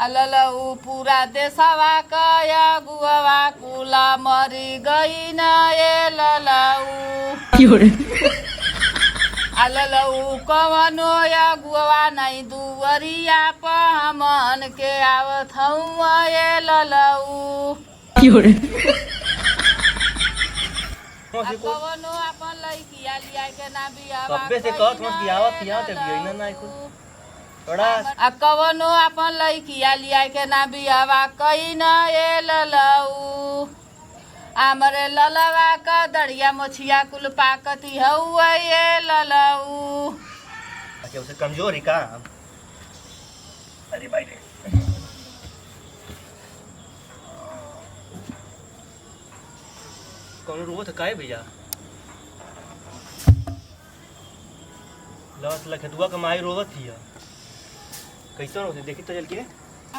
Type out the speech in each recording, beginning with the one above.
अललऊ पूरा देशवा कया गुवा कुला मरी गई न ए ललऊ अललऊ कवनो या गुवा नहीं दुवरिया पमन के आवत हूँ ए ललऊ कवनो अपन लइकिया लिया के ना बियावा कब्बे से कहत मत बियावत हिया ते बियाइना ना कुछ थोड़ा कवनो अपन लइकिया लिया के ना बियावा कई न ए ललऊ हमरे ललवा का दड़िया मोछिया कुल पाकती हउआ ए ललऊ अच्छा उसे कमजोर है का अरे भाई कौन रोवत है काहे भैया लत लखदुआ का माई रोवत हिया कैसन होते देखी तो चल के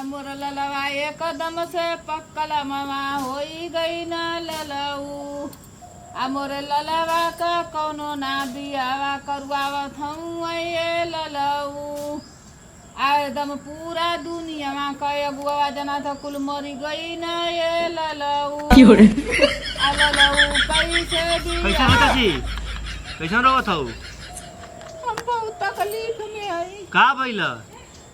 मोर ललवा एकदम से पक्कल मामा होई गई न ललऊ मोर ललवा का कौनो ना बियावा करवावत हूँ ए ललऊ एकदम पूरा दुनिया में कई अगुआ जना था कुल मरी गई न ए ललऊ ललऊ कैसे कैसा होता जी कैसा रोवत हो हम बहुत तकलीफ में आई का भइला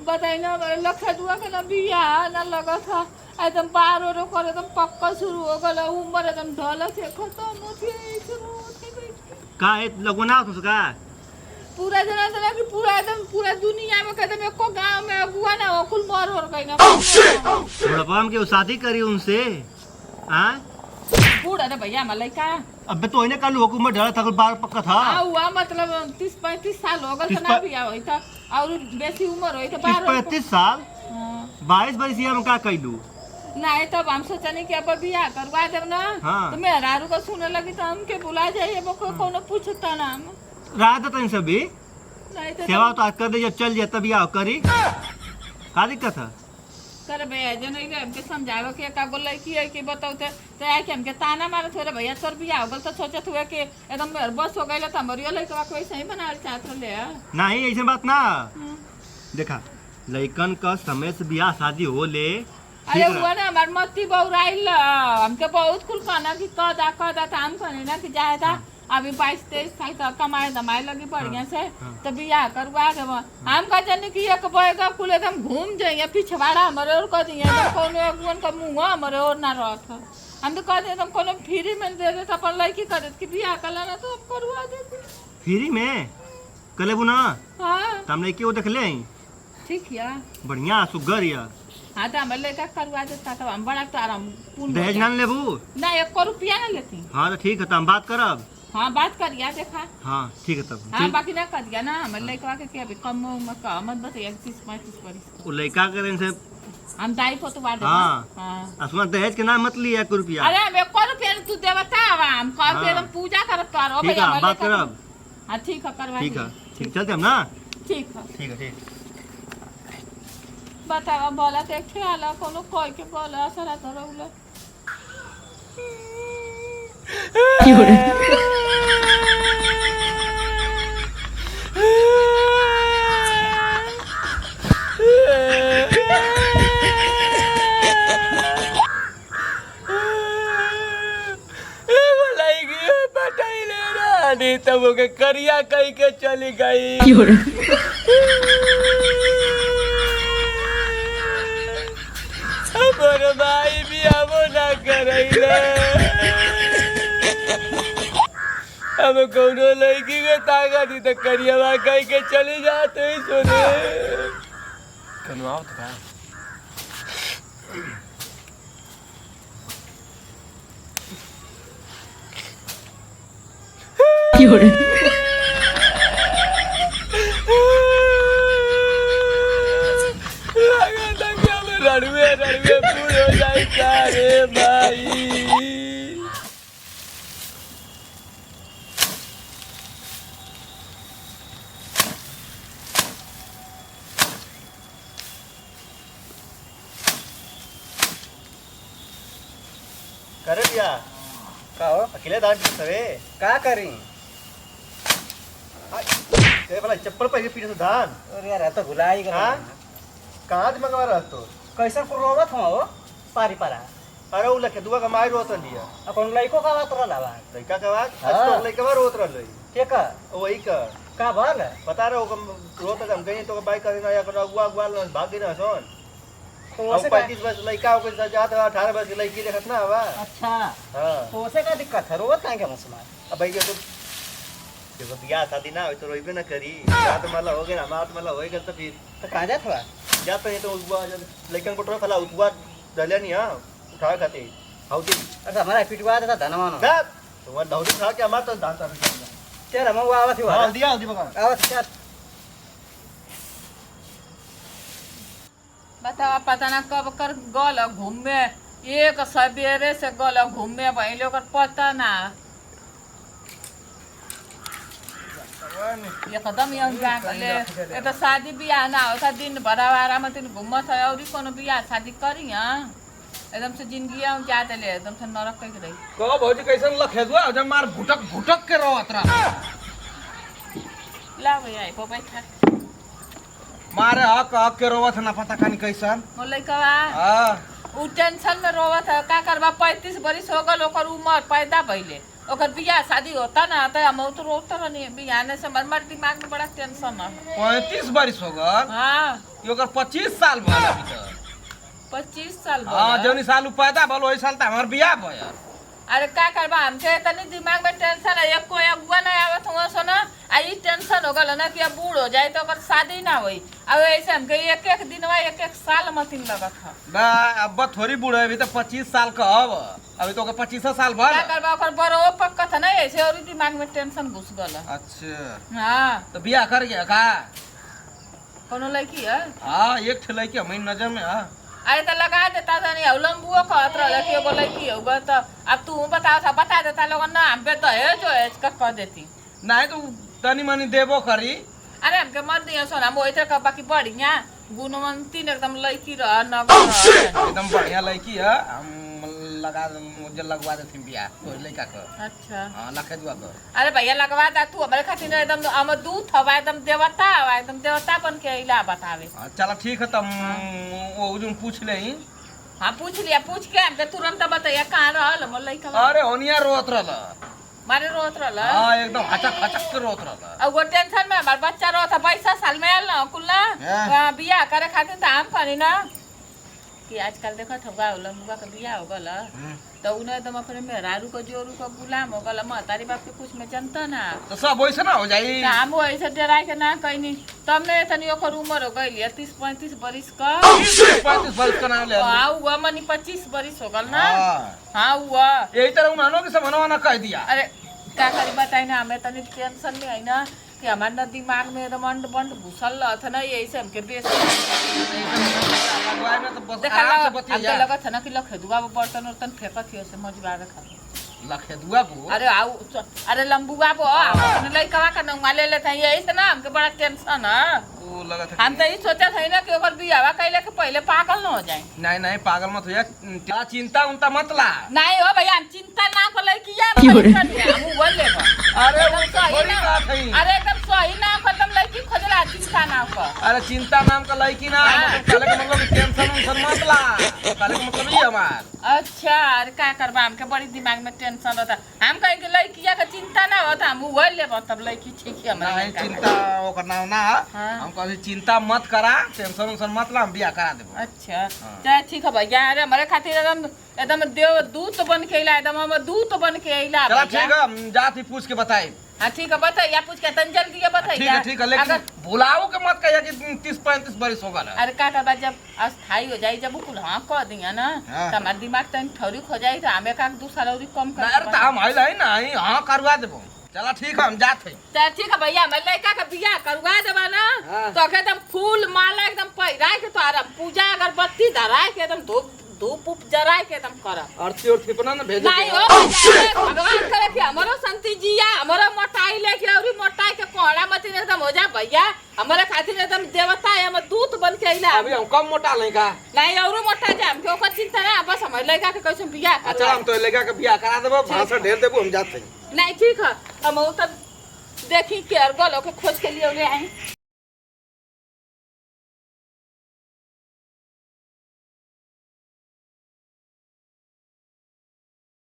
बताई ना लखदुआ के ना बियाह ना लगा था एकदम बार और करे एकदम पक्का शुरू हो गला उम्र एकदम ढल से खत्म होती का है लगना उसका पूरा जना जना कि पूरा एकदम पूरा दुनिया में एकदम एको गांव में अगुआ ना हो कुल मर हो गई ना बूढ़ा हम के शादी करी उनसे हां बूढ़ा रे भैया मलाई का अबे तो इन्हें कल हुकूमत ढला था बार पक्का था हुआ मतलब 30-35 साल हो गए ना बियाह होई था और बेसी उम्र होई था 35 साल 22 वर्ष हम का कइलू नहीं तब हम सोचनी कि अब बियाह करवा देब ना तो मेरा आरू को सुने लगी तो हमके बुला जाइए वो कोनो पूछता ना हम रात तन सभी नहीं तो सेवा तो आज कर दे जब चल जाए तब बियाह करी का दिक्कत है कर भैया जो नहीं हमके समझावे कि का गोल लड़की है कि बताओते तो है कि हमके ताना मारत हो रे भैया तोर बियाह हो गल तो सोचत हुए कि एकदम बस हो गइल त हमरियो लड़का कोई सही बनावल चाहत रहे नहीं ऐसे बात ना देखा लड़कन का समय से बियाह शादी हो ले अरे हुआ ना हमार मत्ती बौराइल हमके बहुत कुल कहना कि कदा त हम कहने ना कि जाए था अभी 22-23 साल का कमाए दमाए लगी बढ़िया से तो बियाह करवा देव हम का जाने कि एक बएगा कुल एकदम घूम जाइए पिछवाड़ा हमारे और कह दिए कोनो एक का मुंह हमारे और ना रहत हम तो कह दे कोनो फ्री में दे दे अपन लड़की कर दे कि बियाह कला ना तो करवा दे फ्री में कलेबू ना हां हम लड़की वो देख ले ठीक है बढ़िया सुगर या हाँ तो हमारे लड़का करवा देता तो हम बड़ा तो आराम दहेज ना लेबू ना 1 रुपया ना लेती हाँ तो ठीक है तो हम बात करब हाँ बात करिया देखा हाँ ठीक है तब हाँ बाकी ना कर दिया ना हमारे लड़का के अभी कम उम्र का मत बताइए 30-35 वर्ष वो लड़का करे से हम दाई फोटो बात हाँ असमा दहेज के नाम मत लिया 1 रुपया अरे हम 1 रुपया तू दे बता हम कर के हम पूजा करत करो ठीक है बात करब हाँ ठीक है करवा ठीक है ठीक चलते हम ना ठीक है ठीक है ठीक बतावा बोला के ख्याल कोनो कोई के बोला सारा धरौला तब के करिया कही के चली गई हमारे भाई भी हम ना करैले हम कौनो लड़की के ताकत तो करिया कही के चली जाते ही सुने कनवाओ था रणवे पूर हो जाए रे भाई करे भैया का हो अकेले दान सवे का करी ते भला चप्पल पहले पीछे से दान अरे यार तो भुला ही गया कहाँ दिमाग में रह तो कैसे को रोवत हो पारी पारा अरे उ लखे दुआ का माई रोत लिया अपन लइको का बात रहला बा लड़का का बात हाँ। आज तो लड़का रोत रहले के का वही का भल पता रहो रोत हम कहीं तो बाइक करे या कर अगुआ अगुआ भाग ना सोन तो अब वैसे का 35 वर्ष लड़का हो के जात 18 वर्ष की लड़की देखत ना हवा अच्छा हां तो वैसे का दिक्कत है रोवत काहे के मसला अब भाई तो देखो बियाह शादी ना हो तो रोइबे ना करी रात मला हो गया रात मला हो गया तो फिर तो कहां जात बा जात नहीं तो अगुआ लड़कन को ट्रो फला अगुआ दले नहीं हां उठा खाते हाउती अच्छा हमारा पिटवा देता धनवानो ना तो वो दौड़ी खा के हमार तो दांत आ तेरा मऊ आवत हो हां दिया दी बका आवत क्या बतावा पता ना कब कर गल घूमे एक सवेरे से गल घूमे भइले ओकर पता ना एकदम यंग जागले ये तो शादी बियाह ना होता दिन भर आराम तीन घूमत है और कोनो बियाह शादी करी एकदम से जिंदगी जाते ले एकदम से नरक कह रही कहो भौजी कैसन लखे दुआ जब मार भुटक भुटक के रोवत रहा ला भैया पोपै खा मारे हक हक के रोवत ना पता कानी कैसन बोलै कवा हां उ टेंशन में रोवत है का करबा 35 बरिस हो गल ओकर उम्र पैदा भइले ओकर बियाह शादी होता ना त हम तो रोता रहनी बियाह ने से मर दिमाग में बड़ा टेंशन है 35 बरिस हो गल हां ये ओकर 25 साल भइल अभी तक 25 साल हां जौनी साल पैदा भल ओही साल त हमर बियाह भइल अरे का करबा हमके तनी दिमाग में टेंशन है एक कोई अगुआ ना आवत हुआ सो ना आ ई टेंशन हो गल ना कि अब बूढ़ हो जाए तो ओकर शादी ना होई अब ऐसे हमके एक एक दिनवा एक एक साल मतीन लगत है बा अब थोड़ी बूढ़ है अभी तो 25 साल का अब अभी तो ओकर 25 साल भल का करबा ओकर बड़ो पक्का था ना ऐसे और दिमाग में टेंशन घुस गल अच्छा हां तो बियाह कर गया का कोनो लड़की है हां एक ठे लड़की हमारी नजर में हां अरे तो लगा देता था नहीं लंबुओ कहत रहल कि एगो लड़की होगा तो अब तू बताओ था बता देता लोगन ना हम पे तो है जो है इसका कह देती नहीं तो तनी मनी देबो करी अरे हमके मत दिया सोना हम ओइतर का बाकी बढ़िया गुणवंती एकदम लड़की रह नगर एकदम बढ़िया लड़की है हम लगा मुझे लगवा देती बियाह तो लड़का को अच्छा हां लखे दुआ को अरे भैया लगवा दा तू हमारे खातिर एकदम हम दूध हवा एकदम देवता बन के इला बतावे चलो ठीक है तब वो जो पूछ ले हाँ पूछ लिया पूछ के हमके तुरंत बताइए कहाँ रहल हमर लड़का अरे होनिया रोत रहल मारे रोत रहल हां एकदम हचक हचक के रोत रहल अब वो टेंशन में हमार बच्चा रोत है 22 साल में आयल ना कुल ना बियाह करे खातिर तो हम करी ना कि आजकल देखत होगा लंबुआ का बियाह हो गल तो उन्हें एकदम अपने मेहरारू को जोरू को गुलाम हो गल महतारी बाप के कुछ में जनता ना तो सब वैसे ना हो जाई हम वैसे डराई के ना कहनी तब ने तनी ओकर उम्र हो गई 30-35 बरिस का 35 वर्ष का नाम ले हाँ हुआ मनी 25 बरिस हो गल ना हां हाँ हुआ यही तरह उन्होंने के सब ना कह दिया अरे क्या करी बताई ना हमें तनी टेंशन में है ना कि हमारे ना दिमाग में एकदम अंड बंड घुसल था ना यही से हमके बेस लगवाए में तो बस देखा आराम से बतिया हमके लगा था ना कि लखेदुआ वो बर्तन उर्तन फेंकत थी उसे मजबावे खातिर लखे दुआ को अरे आउ अरे लंबुआ वो अपने लइकवा का नंगा ले लेते हैं यही से ना हमके बड़ा टेंशन है वो लगा था हम तो ये सोचा था ना कि ओकर बियाह कैले के पहले पागल न हो जाए नहीं नहीं पागल मत हो या चिंता उनता मत ला नहीं हो भैया हम चिंता ना कर लड़किया हम बोल लेबो अरे एकदम वो सही थोड़ी ना बात है अरे एकदम सही ना खत्म लड़की खोजला चिंता ना कर अरे चिंता नाम का लड़की ना काले का मतलब टेंशन उनसन मत ला काले का मतलब ये हमार अच्छा अरे क्या करबा हमके बड़ी दिमाग में टेंशन होता हम कहीं के लड़किया का चिंता ना होता हम बोल लेबो तब लड़की ठीक है हमरा नहीं चिंता ओकर नाम ना हाँ। हम कभी चिंता मत करा टेंशन उनसन मत ला हम बियाह करा देबो अच्छा चाहे ठीक है भैया अरे हमारे खातिर एकदम एकदम देव दूत बन के अइला एकदम हम दूत बन के अइला चला ठीक है हम जाती पूछ के बताई हाँ ठीक है बताइए पूछ के तन जल्दी ये बताइए ठीक है लेकिन भुलाओ के मत कहिए कि 30-35 बरिस हो गल अरे का करबा जब अस्थाई हो जाई जब कुल हाँ कह दिया ना हाँ। तो हमारा दिमाग तन ठौरिक हो जाई तो हमें का दूसरा और कम कर अरे तो हम आइल है ना हां करवा देबो चला ठीक है हम जाते चल ठीक है भैया मैं लड़का का बियाह करवा देबा ना हाँ। तो एकदम फूल माला एकदम पहिरा के तो आराम पूजा अगरबत्ती धरा के एकदम धूप धूप उप जरा के एकदम करब आरती और ठिपना ना भेजे नहीं हो भैया, भगवान करे कि हमारो संति जिया हमारो मोटाई लेके और मोटाई के कोहड़ा मत एकदम हो जा भैया हमारे खातिर एकदम देवता है हम दूत बन के अइला अभी हम कम मोटा नहीं का नहीं और मोटा जा हमके ओकर चिंता ना बस हमारे लड़का के कैसे बियाह कर अच्छा हम तो लड़का के बियाह करा देबो भाषा ढेर देबो हम जाते नहीं ठीक है हम तब देखी के अरगल के खोज के लिए ले आई